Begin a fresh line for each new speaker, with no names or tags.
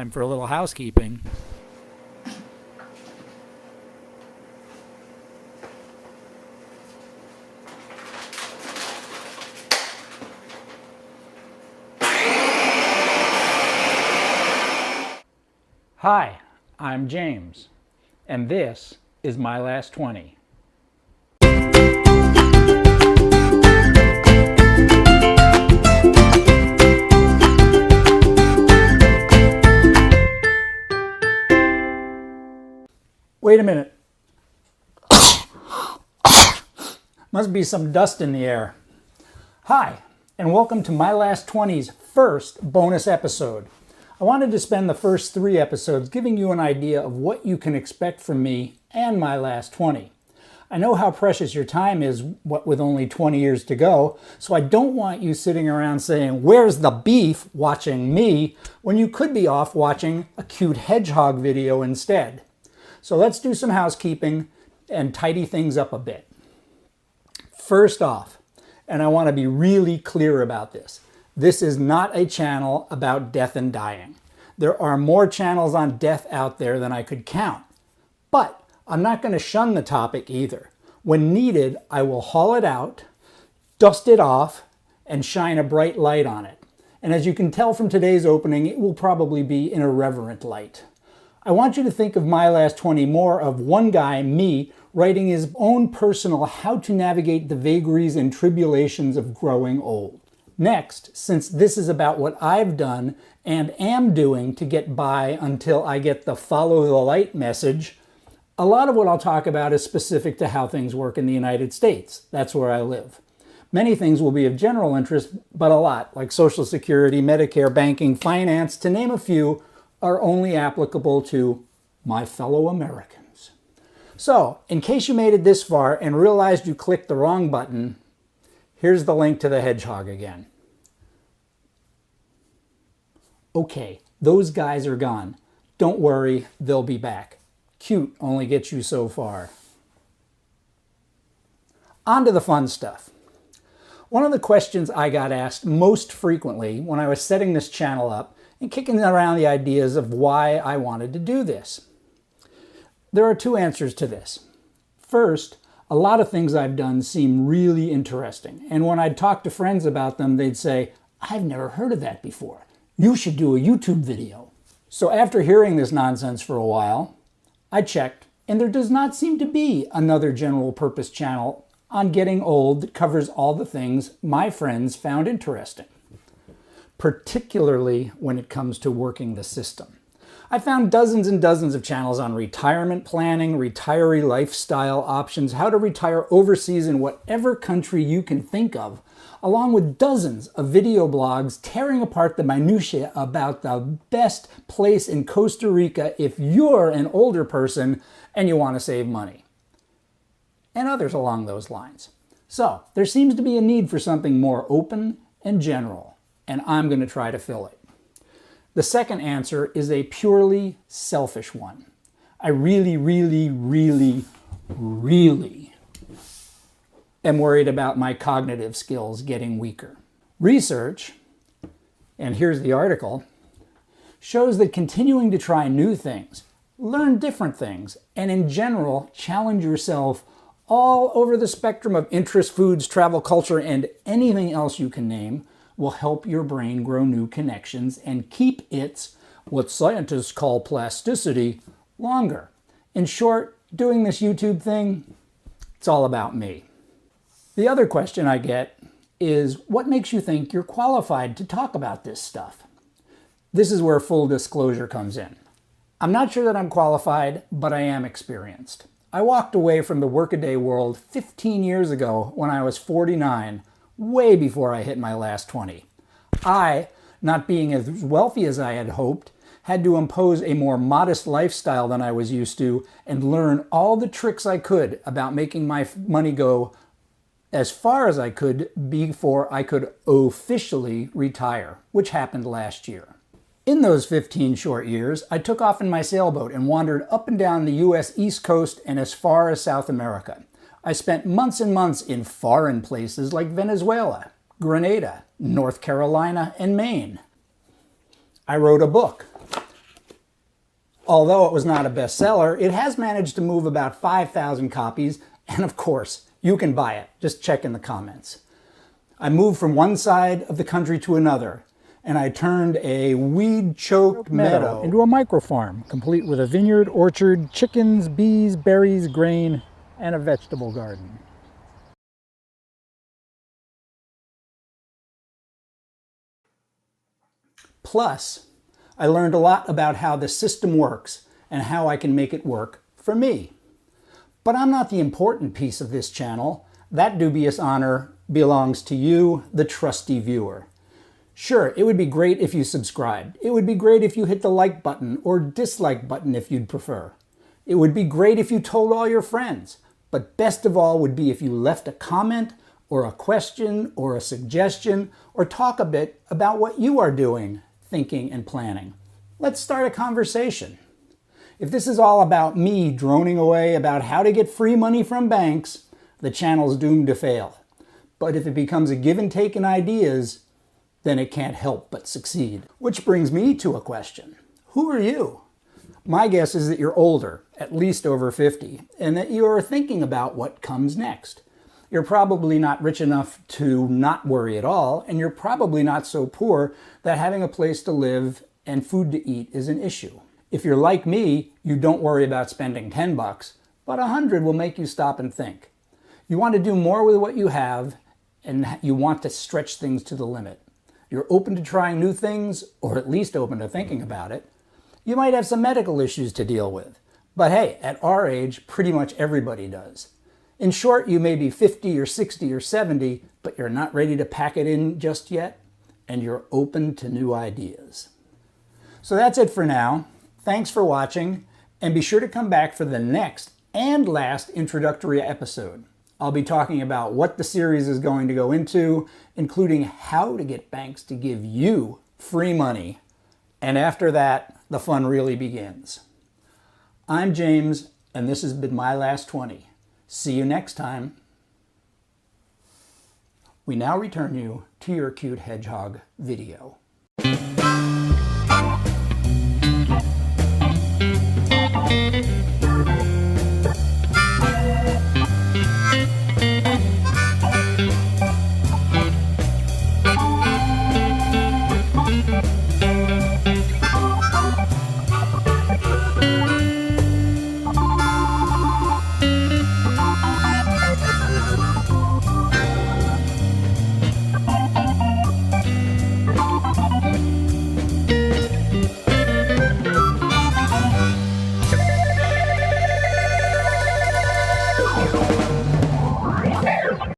time for a little housekeeping. Hi, I'm James, and this is My Last 20. Wait a minute. Must be some dust in the air. Hi, and welcome to My Last 20's first bonus episode. I wanted to spend the first 3 episodes giving you an idea of what you can expect from me and My Last 20. I know how precious your time is, what with only 20 years to go, so I don't want you sitting around saying, "Where's the beef?" watching me, when you could be off watching a cute hedgehog video instead. So let's do some housekeeping and tidy things up a bit. First off, and I want to be really clear about this is not a channel about death and dying. There are more channels on death out there than I could count. But I'm not going to shun the topic either. When needed, I will haul it out, dust it off, and shine a bright light on it. And as you can tell from today's opening, it will probably be an irreverent light. I want you to think of My Last 20 more of one guy, me, writing his own personal how to navigate the vagaries and tribulations of growing old. Next, since this is about what I've done and am doing to get by until I get the follow the light message, a lot of what I'll talk about is specific to how things work in the United States. That's where I live. Many things will be of general interest, but a lot, like Social Security, Medicare, banking, finance, to name a few, are only applicable to my fellow Americans. So, in case you made it this far and realized you clicked the wrong button, here's the link to the hedgehog again. Okay, those guys are gone. Don't worry, they'll be back. Cute only gets you so far. On to the fun stuff. One of the questions I got asked most frequently when I was setting this channel up and kicking around the ideas of why I wanted to do this. There are 2 answers to this. First, a lot of things I've done seem really interesting, and when I'd talk to friends about them, they'd say, "I've never heard of that before. You should do a YouTube video." So after hearing this nonsense for a while, I checked, and there does not seem to be another general purpose channel on getting old that covers all the things my friends found interesting, particularly when it comes to working the system. I found dozens and dozens of channels on retirement planning, retiree lifestyle options, how to retire overseas in whatever country you can think of, along with dozens of video blogs tearing apart the minutiae about the best place in Costa Rica if you're an older person and you want to save money, and others along those lines. So there seems to be a need for something more open and general, and I'm going to try to fill it. The second answer is a purely selfish one. I really am worried about my cognitive skills getting weaker. Research, and here's the article, shows that continuing to try new things, learn different things, and in general, challenge yourself all over the spectrum of interest, foods, travel, culture, and anything else you can name will help your brain grow new connections and keep its, what scientists call plasticity, longer. In short, doing this YouTube thing, it's all about me. The other question I get is, what makes you think you're qualified to talk about this stuff? This is where full disclosure comes in. I'm not sure that I'm qualified, but I am experienced. I walked away from the workaday world 15 years ago when I was 49, way before I hit my last 20. I, not being as wealthy as I had hoped, had to impose a more modest lifestyle than I was used to and learn all the tricks I could about making my money go as far as I could before I could officially retire, which happened last year. In those 15 short years, I took off in my sailboat and wandered up and down the U.S. East Coast and as far as South America. I spent months and months in foreign places like Venezuela, Grenada, North Carolina, and Maine. I wrote a book. Although it was not a bestseller, it has managed to move about 5,000 copies, and of course, you can buy it. Just check in the comments. I moved from one side of the country to another, and I turned a weed-choked meadow
into a microfarm, complete with a vineyard, orchard, chickens, bees, berries, grain, and a vegetable garden.
Plus, I learned a lot about how the system works and how I can make it work for me. But I'm not the important piece of this channel. That dubious honor belongs to you, the trusty viewer. Sure, it would be great if you subscribed. It would be great if you hit the like button or dislike button if you'd prefer. It would be great if you told all your friends. But best of all would be if you left a comment or a question or a suggestion or talk a bit about what you are doing, thinking, and planning. Let's start a conversation. If this is all about me droning away about how to get free money from banks, the channel's doomed to fail. But if it becomes a give and take in ideas, then it can't help but succeed. Which brings me to a question. Who are you? My guess is that you're older, at least over 50, and that you are thinking about what comes next. You're probably not rich enough to not worry at all, and you're probably not so poor that having a place to live and food to eat is an issue. If you're like me, you don't worry about spending 10 bucks, but 100 will make you stop and think. You want to do more with what you have, and you want to stretch things to the limit. You're open to trying new things, or at least open to thinking about it. You might have some medical issues to deal with, but hey, at our age, pretty much everybody does. In short, you may be 50 or 60 or 70, but you're not ready to pack it in just yet, and you're open to new ideas. So that's it for now. Thanks for watching, and be sure to come back for the next and last introductory episode. I'll be talking about what the series is going to go into, including how to get banks to give you free money. And after that, the fun really begins. I'm James, and this has been My Last 20. See you next time. We now return you to your cute hedgehog video.